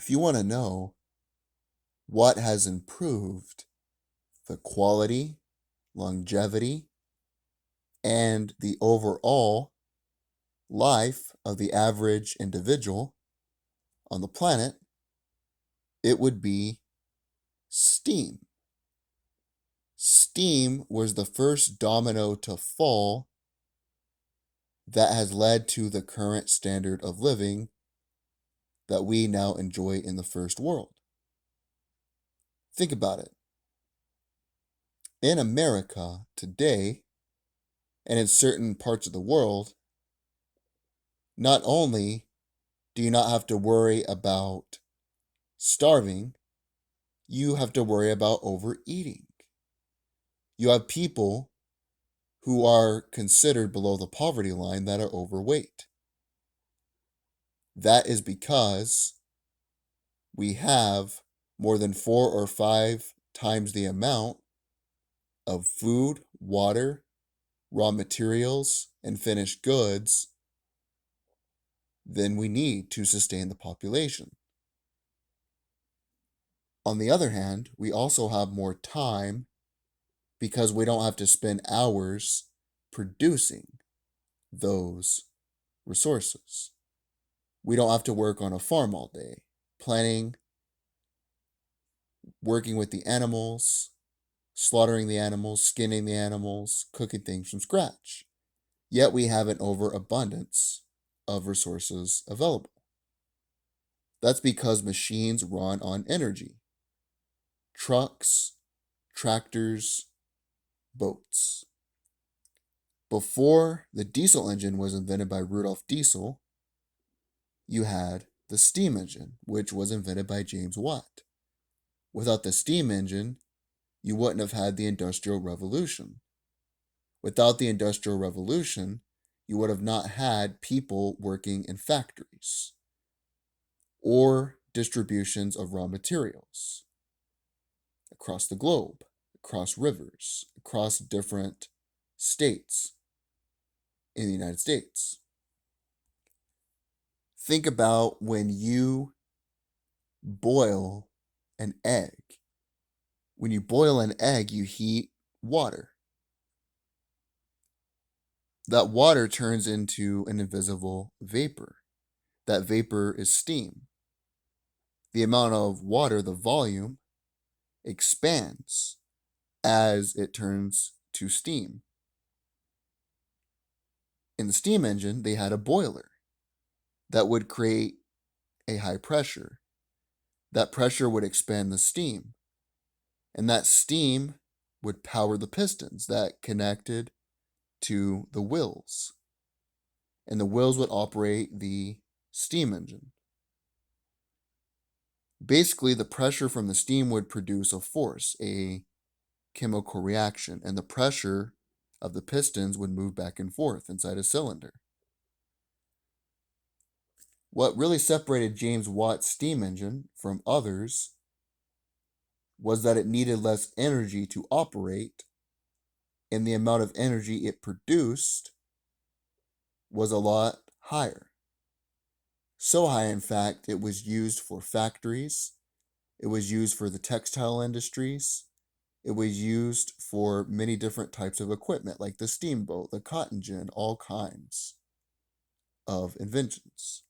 If you want to know what has improved the quality, longevity, and the overall life of the average individual on the planet, it would be steam. Steam was the first domino to fall that has led to the current standard of living that we now enjoy in the first world. Think about it. In America today, and in certain parts of the world, not only do you not have to worry about starving, you have to worry about overeating. You have people who are considered below the poverty line that are overweight. That is because we have more than 4 or 5 times the amount of food, water, raw materials, and finished goods than we need to sustain the population. On the other hand, we also have more time because we don't have to spend hours producing those resources. We don't have to work on a farm all day, planting, working with the animals, slaughtering the animals, skinning the animals, cooking things from scratch. Yet we have an overabundance of resources available. That's because machines run on energy. Trucks, tractors, boats. Before the diesel engine was invented by Rudolf Diesel, you had the steam engine, which was invented by James Watt. Without the steam engine, you wouldn't have had the Industrial Revolution. Without the Industrial Revolution, you would have not had people working in factories or distributions of raw materials across the globe, across rivers, across different states in the United States. Think about when you boil an egg. When you boil an egg, you heat water. That water turns into an invisible vapor. That vapor is steam. The amount of water, the volume, expands as it turns to steam. In the steam engine, they had a boiler that would create a high pressure. That pressure would expand the steam, and that steam would power the pistons that connected to the wheels, and the wheels would operate the steam engine. Basically, the pressure from the steam would produce a force, a chemical reaction, and the pressure of the pistons would move back and forth inside a cylinder. What really separated James Watt's steam engine from others was that it needed less energy to operate, and the amount of energy it produced was a lot higher. So high, in fact, it was used for factories, it was used for the textile industries, it was used for many different types of equipment like the steamboat, the cotton gin, all kinds of inventions.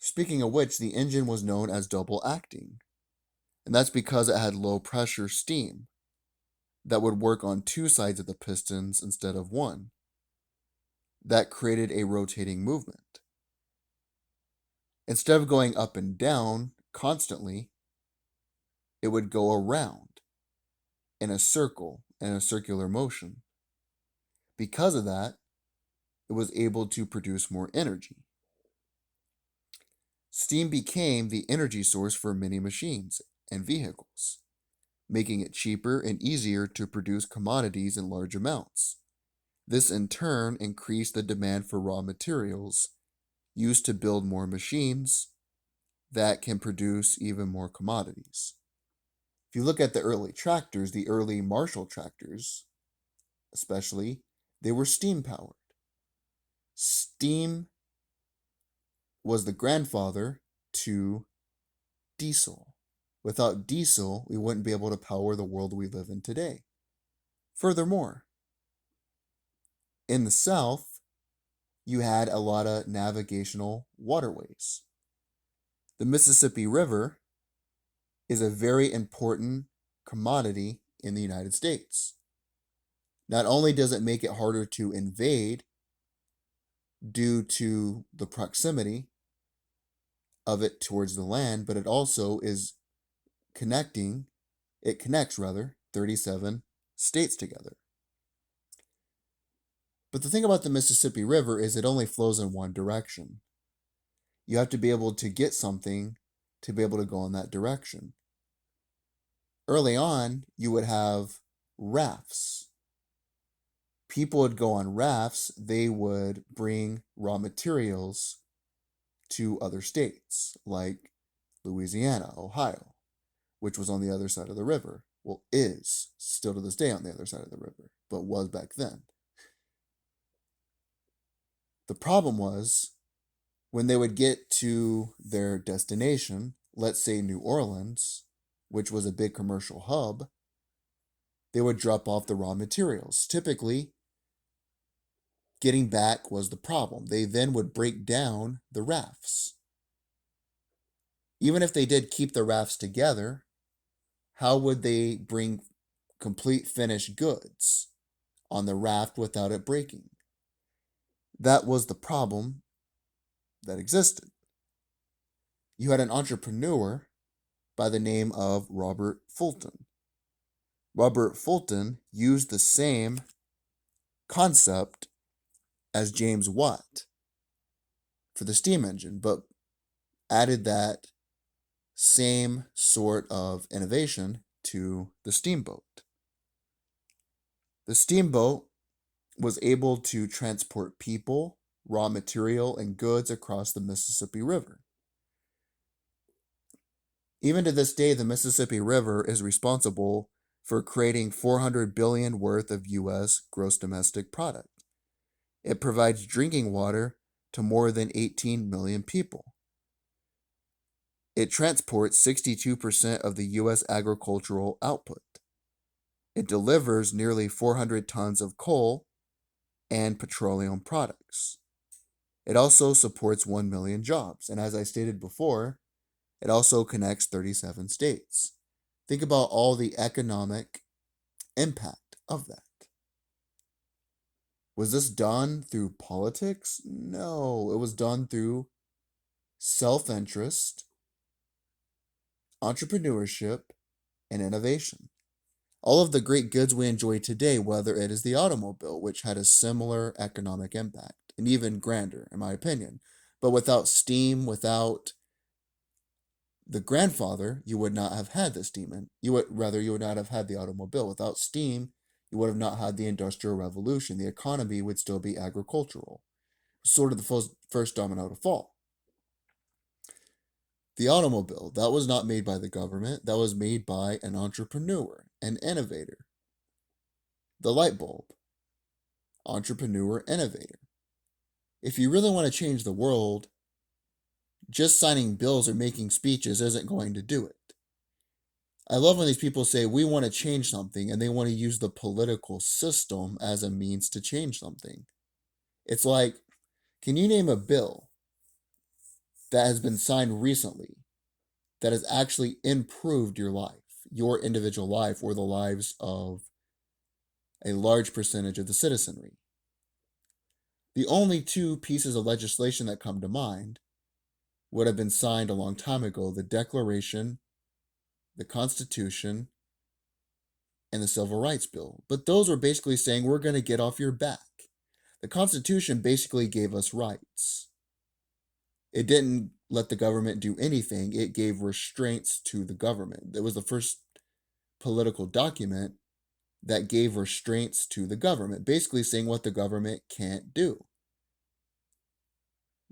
Speaking of which, the engine was known as double acting, and that's because it had low pressure steam that would work on 2 sides of the pistons instead of one. That created a rotating movement. Instead of going up and down constantly, it would go around in a circle, in a circular motion. Because of that, it was able to produce more energy. Steam became the energy source for many machines and vehicles, making it cheaper and easier to produce commodities in large amounts. This in turn increased the demand for raw materials used to build more machines that can produce even more commodities. If you look at the early tractors, the early Marshall tractors, especially, they were steam powered. Steam was the grandfather to diesel. Without diesel, we wouldn't be able to power the world we live in today. Furthermore, in the South, you had a lot of navigational waterways. The Mississippi River is a very important commodity in the United States. Not only does it make it harder to invade due to the proximity of it towards the land, but it also is connects 37 states together. But the thing about the Mississippi River is it only flows in one direction. You have to be able to get something to be able to go in that direction. Early on, you would have rafts. People would go on rafts, they would bring raw materials to other states, like Louisiana, Ohio, which was on the other side of the river. Well, is still to this day on the other side of the river, but was back then. The problem was when they would get to their destination, let's say New Orleans, which was a big commercial hub, they would drop off the raw materials. Typically, getting back was the problem. They then would break down the rafts. Even if they did keep the rafts together, how would they bring complete finished goods on the raft without it breaking? That was the problem that existed. You had an entrepreneur by the name of Robert Fulton. Robert Fulton used the same concept as James Watt for the steam engine, but added that same sort of innovation to the steamboat. The steamboat was able to transport people, raw material, and goods across the Mississippi River. Even to this day, the Mississippi River is responsible for creating $400 billion worth of U.S. gross domestic product. It provides drinking water to more than 18 million people. It transports 62% of the U.S. agricultural output. It delivers nearly 400 tons of coal and petroleum products. It also supports 1 million jobs. And as I stated before, it also connects 37 states. Think about all the economic impact of that. Was this done through politics? No, it was done through self-interest, entrepreneurship, and innovation. All of the great goods we enjoy today, whether it is the automobile, which had a similar economic impact, and even grander, in my opinion. But without steam, without the grandfather, you would not have had the steam. You would not have had the automobile. Without steam, you would have not had the Industrial Revolution. The economy would still be agricultural. Sort of the first domino to fall. The automobile, that was not made by the government. That was made by an entrepreneur, an innovator. The light bulb, entrepreneur, innovator. If you really want to change the world, just signing bills or making speeches isn't going to do it. I love when these people say we want to change something and they want to use the political system as a means to change something. It's like, can you name a bill that has been signed recently that has actually improved your life, your individual life, or the lives of a large percentage of the citizenry? The only two pieces of legislation that come to mind would have been signed a long time ago: the Declaration, the Constitution, and the Civil Rights Bill. But those were basically saying we're going to get off your back. The Constitution basically gave us rights. It didn't let the government do anything. It gave restraints to the government. It was the first political document that gave restraints to the government, basically saying what the government can't do.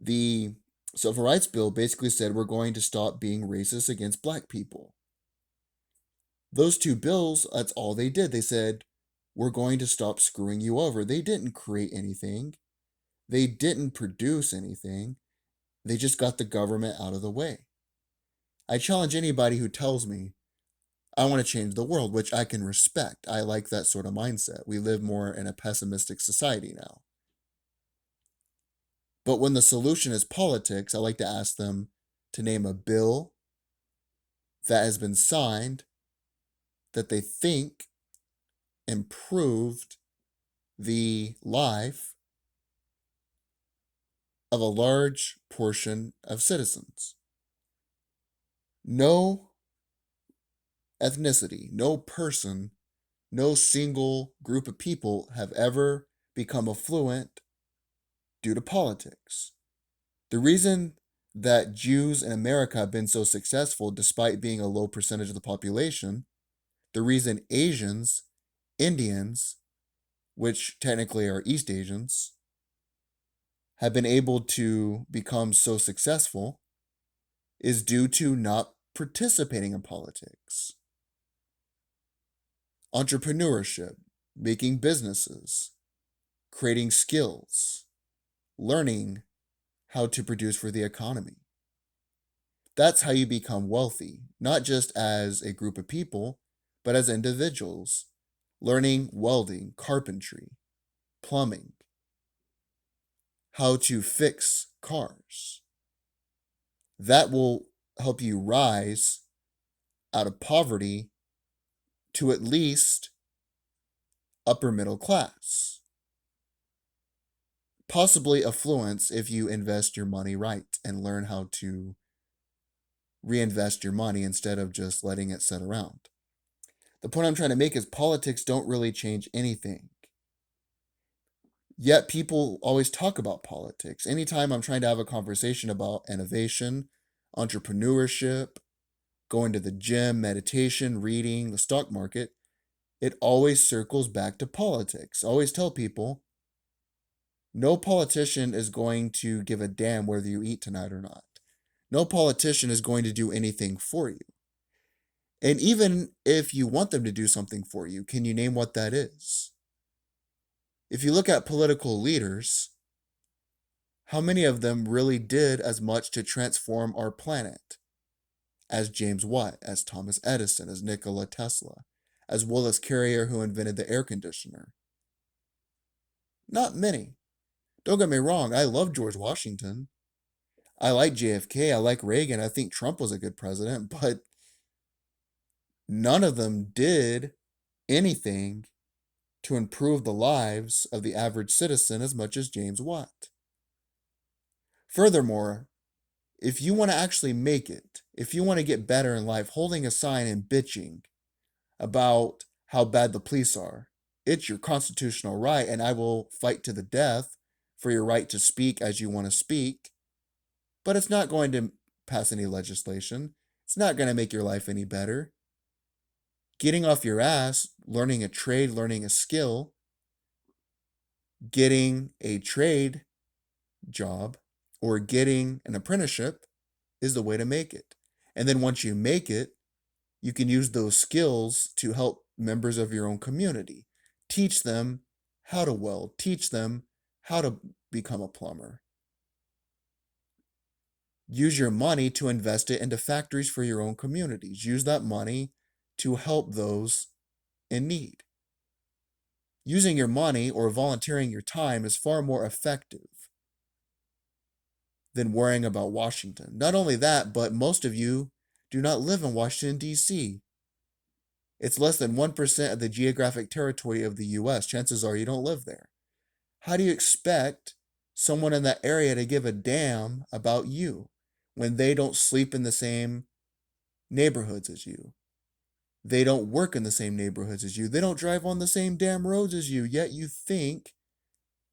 The Civil Rights Bill basically said we're going to stop being racist against black people. Those two bills, that's all they did. They said, we're going to stop screwing you over. They didn't create anything. They didn't produce anything. They just got the government out of the way. I challenge anybody who tells me, I want to change the world, which I can respect. I like that sort of mindset. We live more in a pessimistic society now. But when the solution is politics, I like to ask them to name a bill that has been signed that they think improved the life of a large portion of citizens. No ethnicity, no person, no single group of people have ever become affluent due to politics. The reason that Jews in America have been so successful despite being a low percentage of the population, the reason Asians, Indians, which technically are East Asians, have been able to become so successful is due to not participating in politics. Entrepreneurship, making businesses, creating skills, learning how to produce for the economy. That's how you become wealthy, not just as a group of people, but as individuals, learning welding, carpentry, plumbing, how to fix cars. That will help you rise out of poverty to at least upper middle class. Possibly affluence if you invest your money right and learn how to reinvest your money instead of just letting it sit around. The point I'm trying to make is politics don't really change anything. Yet people always talk about politics. Anytime I'm trying to have a conversation about innovation, entrepreneurship, going to the gym, meditation, reading, the stock market, it always circles back to politics. I always tell people, no politician is going to give a damn whether you eat tonight or not. No politician is going to do anything for you. And even if you want them to do something for you, can you name what that is? If you look at political leaders, how many of them really did as much to transform our planet as James Watt, as Thomas Edison, as Nikola Tesla, as Wallace Carrier, who invented the air conditioner? Not many. Don't get me wrong, I love George Washington. I like JFK, I like Reagan, I think Trump was a good president, but none of them did anything to improve the lives of the average citizen as much as James Watt. Furthermore, if you want to actually make it, if you want to get better in life, holding a sign and bitching about how bad the police are, it's your constitutional right, and I will fight to the death for your right to speak as you want to speak, but it's not going to pass any legislation. It's not going to make your life any better. Getting off your ass, learning a trade, learning a skill, getting a trade job, or getting an apprenticeship is the way to make it. And then once you make it, you can use those skills to help members of your own community. Teach them how to weld, teach them how to become a plumber. Use your money to invest it into factories for your own communities. Use that money to help those in need. Using your money or volunteering your time is far more effective than worrying about Washington. Not only that, but most of you do not live in Washington, D.C. It's less than 1% of the geographic territory of the U.S. Chances are you don't live there. How do you expect someone in that area to give a damn about you when they don't sleep in the same neighborhoods as you? They don't work in the same neighborhoods as you. They don't drive on the same damn roads as you, yet you think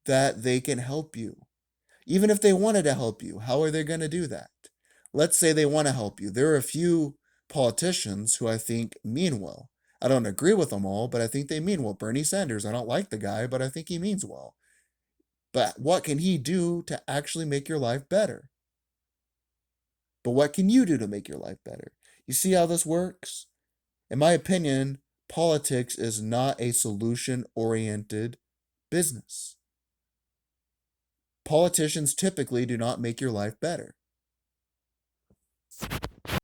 that they can help you. Even if they wanted to help you, how are they going to do that? Let's say they want to help you. There are a few politicians who I think mean well. I don't agree with them all, but I think they mean well. Bernie Sanders, I don't like the guy, but I think he means well. But what can he do to actually make your life better? But what can you do to make your life better? You see how this works? In my opinion, politics is not a solution-oriented business. Politicians typically do not make your life better.